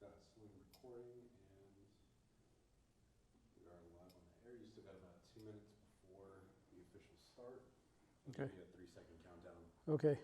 That's when recording, and we are live on the air. You still got about 2 minutes before the official start. I'll Okay. give you a 3-second countdown. Okay.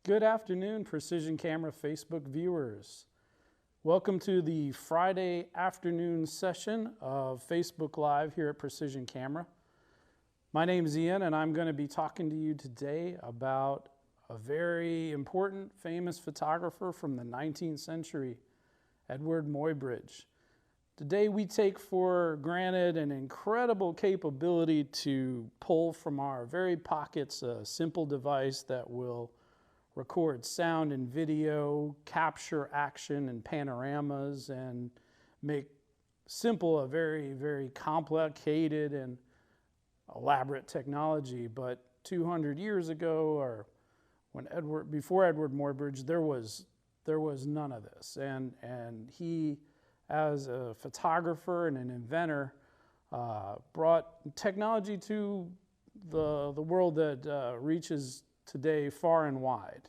Good afternoon, Precision Camera Facebook viewers. Welcome to the Friday afternoon session of Facebook Live here at Precision Camera. My name is Ian, and I'm going to be talking to you today about a very important, famous photographer from the 19th century, Eadweard Muybridge. Today we take for granted an incredible capability to pull from our very pockets a simple device that will record sound and video, capture action and panoramas, and make simple a very, very complicated and elaborate technology. But 200 years ago, or before Eadweard Muybridge, there was none of this. And he, as a photographer and an inventor, brought technology to the world that reaches today far and wide.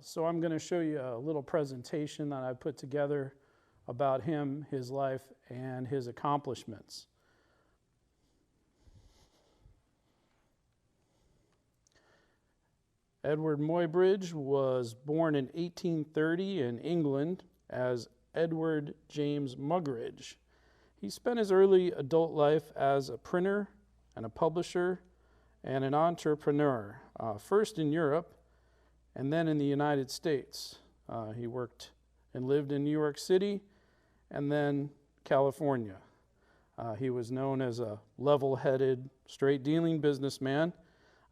So I'm going to show you a little presentation that I put together about him, his life, and his accomplishments. Eadweard Muybridge was born in 1830 in England as Eadweard James Mugridge. He spent his early adult life as a printer and a publisher and an entrepreneur, first in Europe and then in the United States. He worked and lived in New York City and then California. He was known as a level-headed, straight-dealing businessman.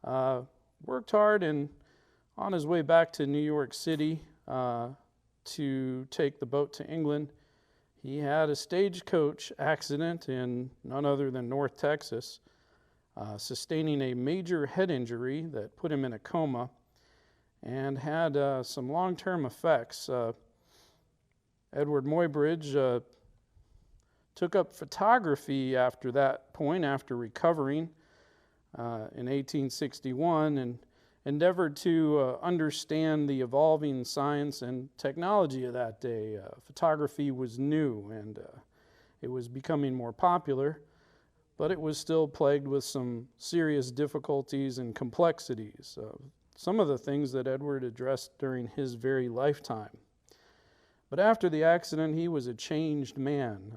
Worked hard, and on his way back to New York City to take the boat to England, he had a stagecoach accident in none other than North Texas, sustaining a major head injury that put him in a coma and had some long-term effects. Eadweard Muybridge took up photography after that point, after recovering in 1861, and endeavored to understand the evolving science and technology of that day. Photography was new, and it was becoming more popular, but it was still plagued with some serious difficulties and complexities. Some of the things that Eadweard addressed during his very lifetime. But after the accident, he was a changed man,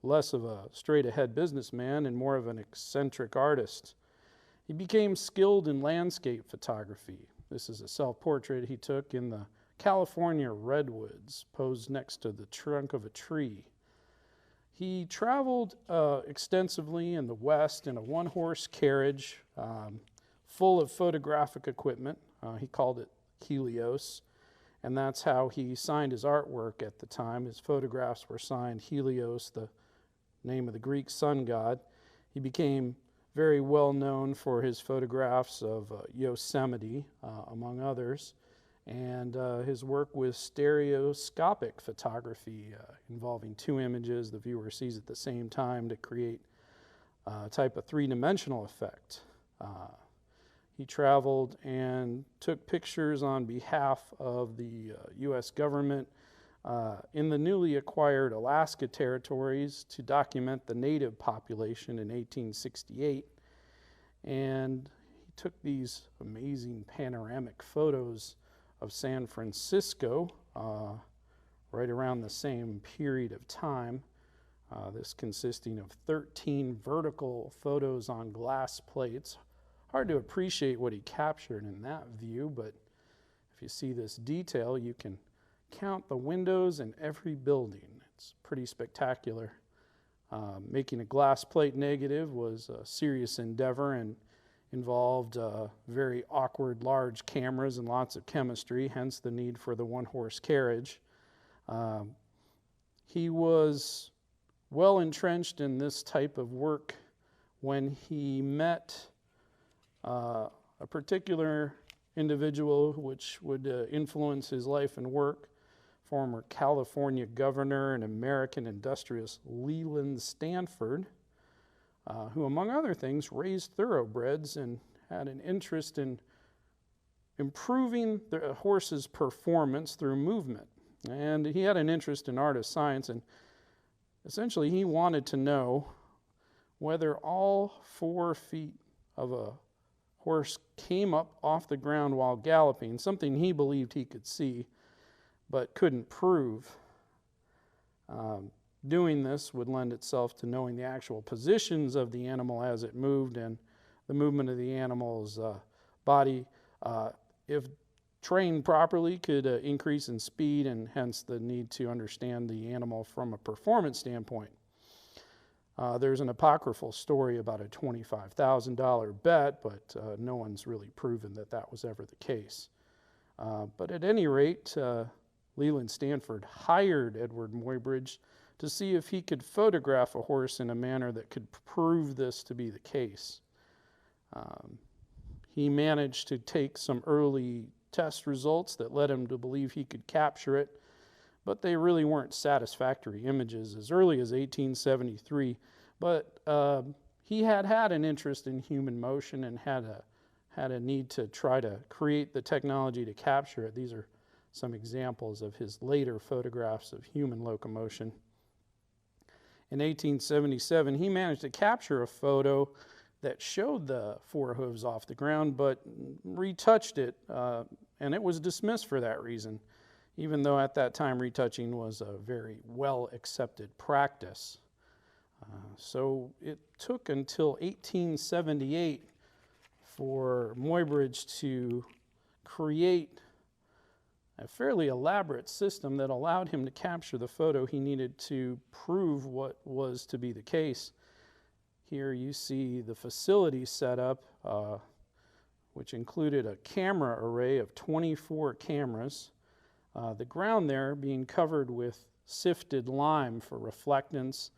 less of a straight-ahead businessman and more of an eccentric artist. He became skilled in landscape photography. This is a self-portrait he took in the California redwoods, posed next to the trunk of a tree. He traveled extensively in the West in a one-horse carriage full of photographic equipment. He called it Helios, and that's how he signed his artwork at the time. His photographs were signed Helios, the name of the Greek sun god. He became very well known for his photographs of Yosemite, among others, and his work with stereoscopic photography, involving two images the viewer sees at the same time to create a type of three-dimensional effect. He traveled and took pictures on behalf of the U.S. government in the newly acquired Alaska territories to document the native population in 1868. And he took these amazing panoramic photos of San Francisco right around the same period of time. This consisting of 13 vertical photos on glass plates. Hard to appreciate what he captured in that view, but if you see this detail, you can count the windows in every building. It's pretty spectacular. Making a glass plate negative was a serious endeavor and involved very awkward large cameras and lots of chemistry, hence the need for the one-horse carriage. He was well entrenched in this type of work when he met a particular individual which would influence his life and work, former California governor and American industrialist Leland Stanford, who among other things raised thoroughbreds and had an interest in improving the horse's performance through movement. And he had an interest in art of science, and essentially he wanted to know whether all 4 feet of a horse came up off the ground while galloping, something he believed he could see but couldn't prove. Doing this would lend itself to knowing the actual positions of the animal as it moved and the movement of the animal's body, if trained properly, could increase in speed, and hence the need to understand the animal from a performance standpoint. There's an apocryphal story about a $25,000 bet, but no one's really proven that that was ever the case. But at any rate, Leland Stanford hired Eadweard Muybridge to see if he could photograph a horse in a manner that could prove this to be the case. He managed to take some early test results that led him to believe he could capture it, but they really weren't satisfactory images as early as 1873. But he had an interest in human motion and had a need to try to create the technology to capture it. These are some examples of his later photographs of human locomotion. In 1877, he managed to capture a photo that showed the 4 hooves off the ground, but retouched it, and it was dismissed for that reason, even though at that time retouching was a very well-accepted practice. So it took until 1878 for Muybridge to create a fairly elaborate system that allowed him to capture the photo he needed to prove what was to be the case. Here you see the facility set up, which included a camera array of 24 cameras, the ground there being covered with sifted lime for reflectance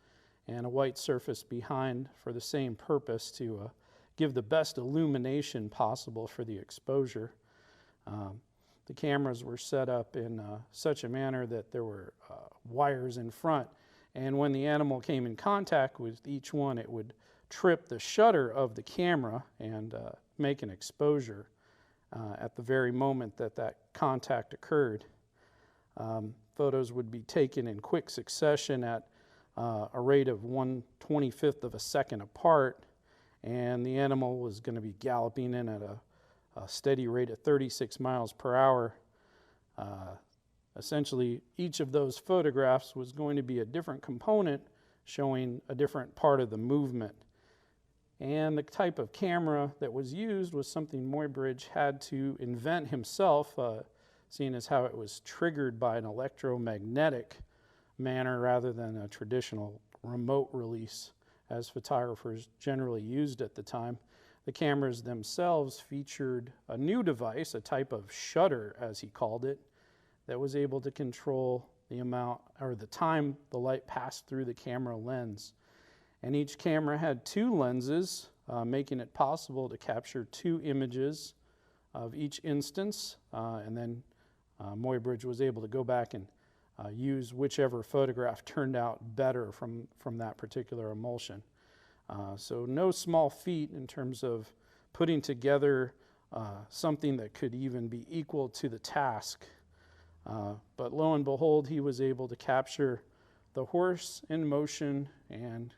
and a white surface behind for the same purpose, to give the best illumination possible for the exposure. The cameras were set up in such a manner that there were wires in front, and when the animal came in contact with each one, it would trip the shutter of the camera and make an exposure at the very moment that that contact occurred. Photos would be taken in quick succession at a rate of 1/25 of a second apart, and the animal was going to be galloping in at a steady rate of 36 miles per hour. Essentially, each of those photographs was going to be a different component showing a different part of the movement. And the type of camera that was used was something Muybridge had to invent himself, seeing as how it was triggered by an electromagnetic manner rather than a traditional remote release as photographers generally used at the time. The cameras themselves featured a new device, a type of shutter as he called it, that was able to control the amount or the time the light passed through the camera lens. And each camera had 2 lenses, making it possible to capture 2 images of each instance, and then Muybridge was able to go back and use whichever photograph turned out better from that particular emulsion. So no small feat in terms of putting together something that could even be equal to the task But lo and behold, he was able to capture the horse in motion and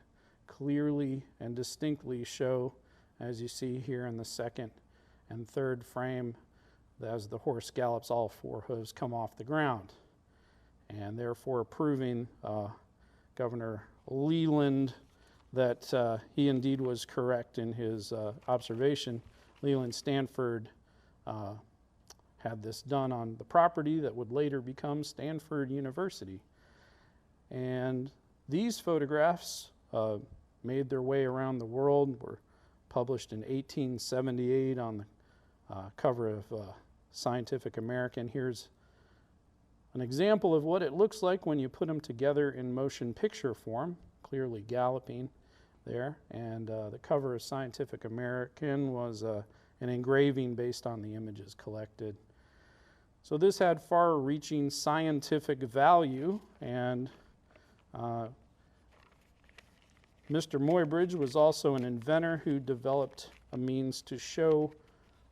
clearly and distinctly show, as you see here in the second and third frame, as the horse gallops, all four hooves come off the ground, and therefore proving Governor Leland that he indeed was correct in his observation. Leland Stanford had this done on the property that would later become Stanford University. And these photographs made their way around the world, were published in 1878 on the cover of Scientific American. Here's an example of what it looks like when you put them together in motion picture form, clearly galloping there. And the cover of Scientific American was an engraving based on the images collected. So this had far-reaching scientific value, and Mr. Muybridge was also an inventor who developed a means to show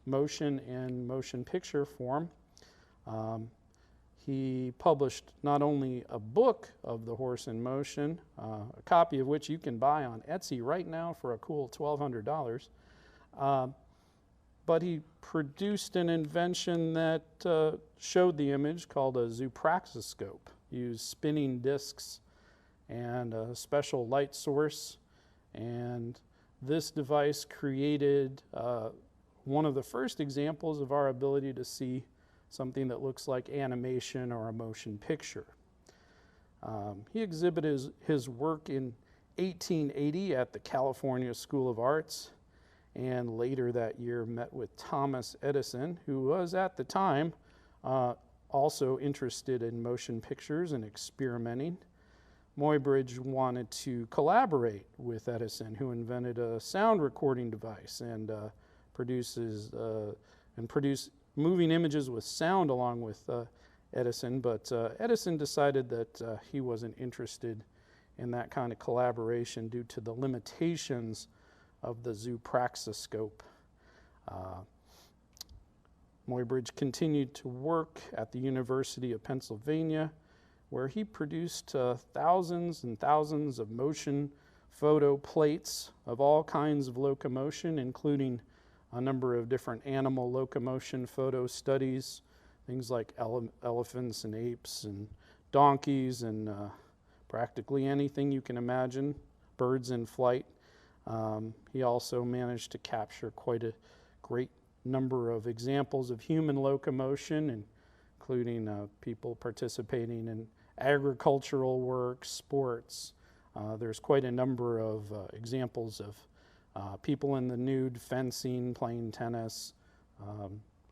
motion in motion picture form. He published not only a book of The Horse in Motion, a copy of which you can buy on Etsy right now for a cool $1,200, but he produced an invention that showed the image called a zoopraxiscope. Used spinning discs and a special light source, and this device created one of the first examples of our ability to see something that looks like animation or a motion picture. He exhibited his work in 1880 at the California School of Arts, and later that year met with Thomas Edison, who was at the time also interested in motion pictures and experimenting. Muybridge wanted to collaborate with Edison, who invented a sound recording device and produced moving images with sound along with Edison, but Edison decided that he wasn't interested in that kind of collaboration due to the limitations of the zoopraxiscope. Muybridge continued to work at the University of Pennsylvania, where he produced thousands and thousands of motion photo plates of all kinds of locomotion, including a number of different animal locomotion photo studies, things like elephants and apes and donkeys and practically anything you can imagine, birds in flight. He also managed to capture quite a great number of examples of human locomotion, including people participating in agricultural work, sports. There's quite a number of examples of people in the nude, fencing, playing tennis,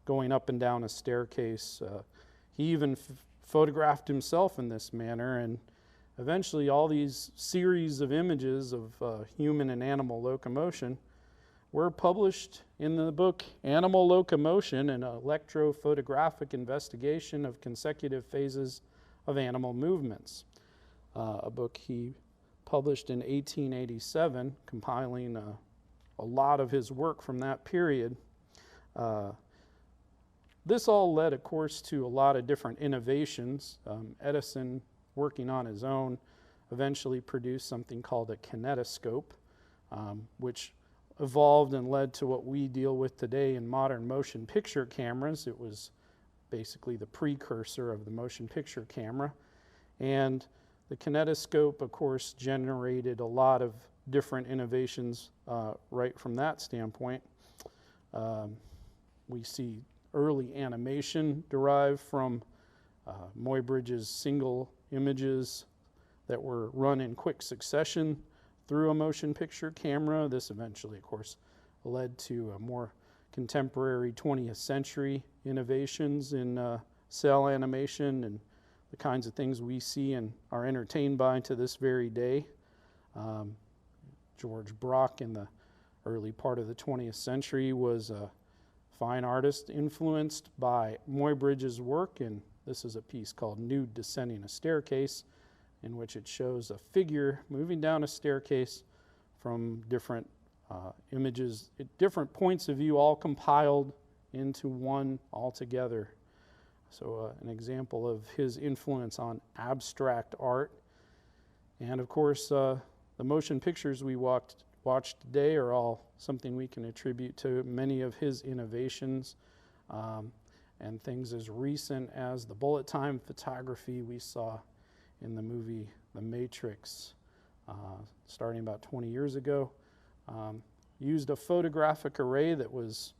going up and down a staircase. He even photographed himself in this manner, and eventually all these series of images of human and animal locomotion were published in the book Animal Locomotion, an electrophotographic investigation of consecutive phases of animal movements, a book he published in 1887, compiling a lot of his work from that period. This all led, of course, to a lot of different innovations. Edison, working on his own, eventually produced something called a kinetoscope, which evolved and led to what we deal with today in modern motion picture cameras. It was basically the precursor of the motion picture camera. And the kinetoscope, of course, generated a lot of different innovations right from that standpoint. We see early animation derived from Muybridge's single images that were run in quick succession through a motion picture camera. This eventually, of course, led to a more contemporary 20th century innovations in cell animation and the kinds of things we see and are entertained by to this very day. George Brock in the early part of the 20th century was a fine artist influenced by Muybridge's work, and this is a piece called Nude Descending a Staircase, in which it shows a figure moving down a staircase from different images, at different points of view, all compiled into one altogether. So an example of his influence on abstract art. And of course, the motion pictures we watched today are all something we can attribute to many of his innovations, and things as recent as the bullet time photography we saw in the movie The Matrix, starting about 20 years ago. Used a photographic array that was,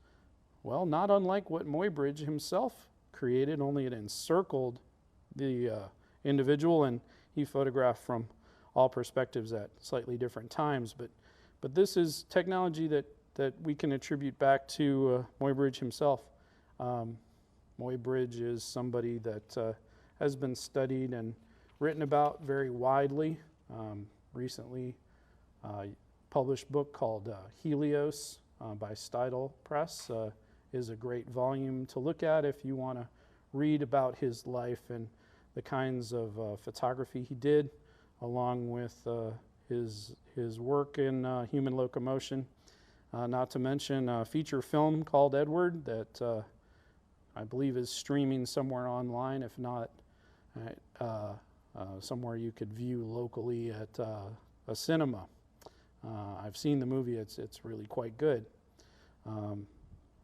well, not unlike what Muybridge himself created, only it encircled the individual, and he photographed from all perspectives at slightly different times. But this is technology that we can attribute back to Muybridge himself. Muybridge is somebody that has been studied and written about very widely. Recently, published book called Helios by Steidl Press is a great volume to look at if you want to read about his life and the kinds of photography he did, along with his work in human locomotion. Not to mention a feature film called Eadweard that I believe is streaming somewhere online, if not somewhere you could view locally at a cinema. I've seen the movie, it's really quite good.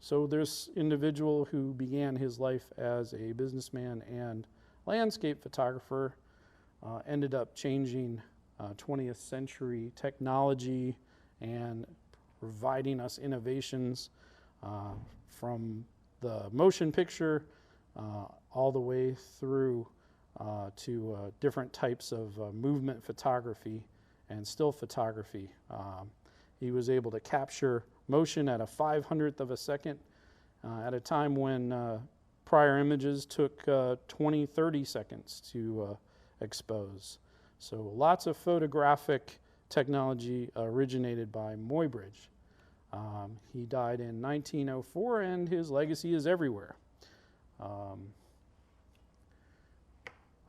So this individual who began his life as a businessman and landscape photographer ended up changing 20th century technology and providing us innovations from the motion picture all the way through to different types of movement photography and still photography. He was able to capture motion at a 500th of a second at a time when prior images took 20, 30 seconds to expose. So lots of photographic technology originated by Muybridge. He died in 1904, and his legacy is everywhere. I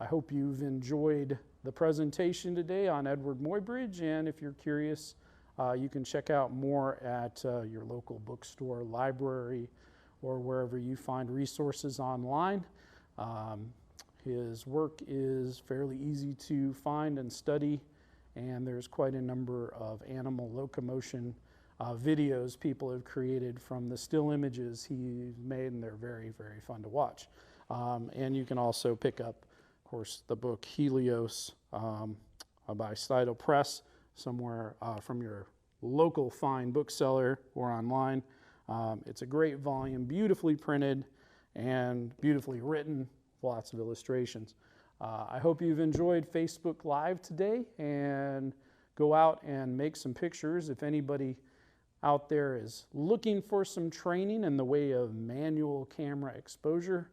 hope you've enjoyed the presentation today on Eadweard Muybridge, and if you're curious, you can check out more at your local bookstore, library, or wherever you find resources online. His work is fairly easy to find and study, and there's quite a number of animal locomotion videos people have created from the still images he's made, and they're very, very fun to watch. And you can also pick up, of course, the book Helios by Steidl Press somewhere from your local fine bookseller or online. It's a great volume, beautifully printed and beautifully written, lots of illustrations. I hope you've enjoyed Facebook Live today, and go out and make some pictures. If anybody out there is looking for some training in the way of manual camera exposure,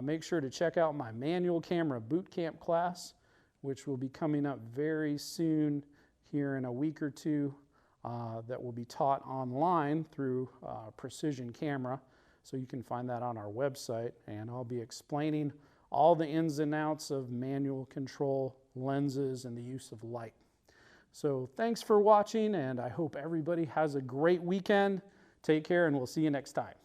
make sure to check out my manual camera boot camp class, which will be coming up very soon here in a week or two, that will be taught online through Precision Camera. So you can find that on our website, and I'll be explaining all the ins and outs of manual control, lenses, and the use of light. So thanks for watching, and I hope everybody has a great weekend. Take care, and we'll see you next time.